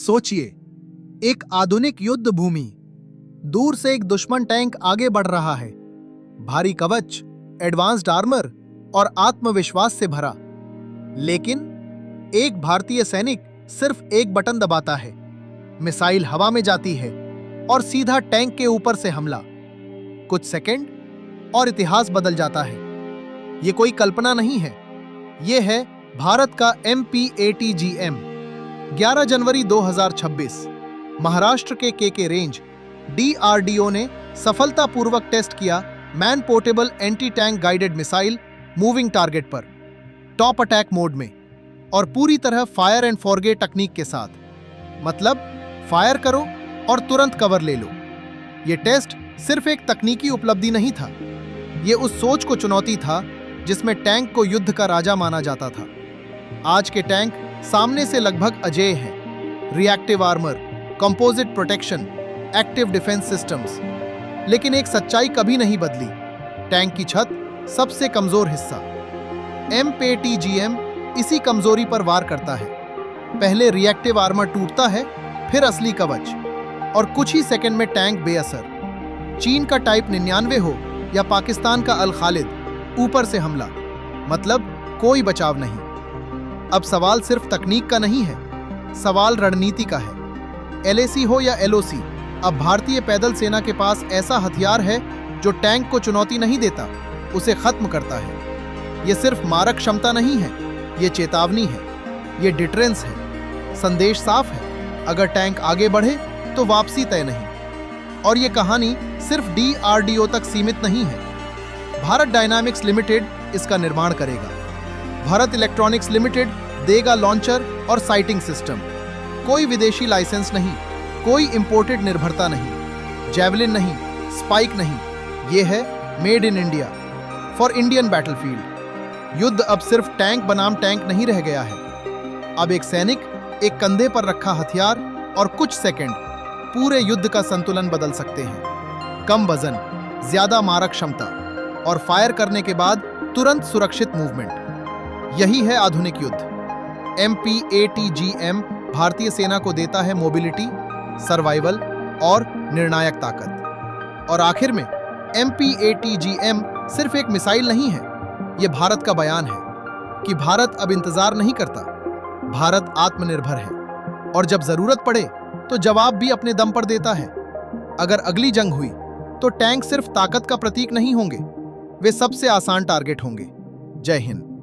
सोचिए, एक आधुनिक युद्ध भूमि, दूर से एक दुश्मन टैंक आगे बढ़ रहा है, भारी कवच, एडवांस्ड आर्मर और आत्मविश्वास से भरा। लेकिन एक भारतीय सैनिक सिर्फ एक बटन दबाता है, मिसाइल हवा में जाती है और सीधा टैंक के ऊपर से हमला। कुछ सेकंड और इतिहास बदल जाता है। ये कोई कल्पना नहीं है, ये है भारत का MPATGM। 11 जनवरी 2026 महाराष्ट्र के KK रेंज DRDO ने सफलतापूर्वक टेस्ट किया man portable anti tank guided missile moving target पर, टॉप अटैक मोड में और पूरी तरह फायर एंड फॉरगेट तकनीक के साथ। मतलब फायर करो और तुरंत कवर ले लो। यह टेस्ट सिर्फ एक तकनीकी उपलब्धि नहीं था, यह उस सोच को चुनौती था जिसमें टैंक को युद्ध का राजा माना जाता था। आज के टैंक सामने से लगभग अजेय हैं, reactive armour, composite protection, active defence systems. लेकिन एक सच्चाई कभी नहीं बदली, टैंक की छत सबसे कमजोर हिस्सा। MPATGM इसी कमजोरी पर वार करता है। पहले रिएक्टिव आर्मर टूटता है, फिर असली कवच, और कुछ ही सेकंड में टैंक बेअसर। चीन का टाइप 99 हो या पाकिस्तान का अल खालिद, ऊपर से हमला, मतलब कोई बचाव नहीं। अब सवाल सिर्फ तकनीक का नहीं है, सवाल रणनीति का है। LAC हो या LOC, अब भारतीय पैदल सेना के पास ऐसा हथियार है जो टैंक को चुनौती नहीं देता, उसे खत्म करता है। यह सिर्फ मारक क्षमता नहीं है, यह चेतावनी है, यह डिटरेंस है। संदेश साफ है, अगर टैंक आगे बढ़े तो वापसी तय नहीं। और यह कहानी सिर्फ DRDO तक सीमित नहीं है। भारत डायनामिक्स लिमिटेड इसका निर्माण करेगा। भारत इलेक्ट्रॉनिक्स लिमिटेड देगा लॉन्चर और साइटिंग सिस्टम। कोई विदेशी लाइसेंस नहीं, कोई इंपोर्टेड निर्भरता नहीं, जैवलिन नहीं, स्पाइक नहीं, यह है made in India for Indian battlefield. युद्ध अब सिर्फ टैंक बनाम टैंक नहीं रह गया है। अब एक सैनिक, एक कंधे पर रखा हथियार और कुछ सेकंड पूरे युद्ध का संतुलन बदल सकते हैं। कम वजन, ज्यादा मारक क्षमता और फायर करने के बाद तुरंत सुरक्षित मूवमेंट। यही है आधुनिक युद्ध। MPATGM भारतीय सेना को देता है मोबिलिटी, सर्वाइवल और निर्णायक ताकत। और आखिर में MPATGM सिर्फ एक मिसाइल नहीं है, यह भारत का बयान है कि भारत अब इंतजार नहीं करता, भारत आत्मनिर्भर है और जब जरूरत पड़े तो जवाब भी अपने दम पर देता है। अगर अगली जंग हुई तो टैंक सिर्फ ताकत का प्रतीक नहीं होंगे, वे सबसे आसान टारगेट होंगे। जय हिंद।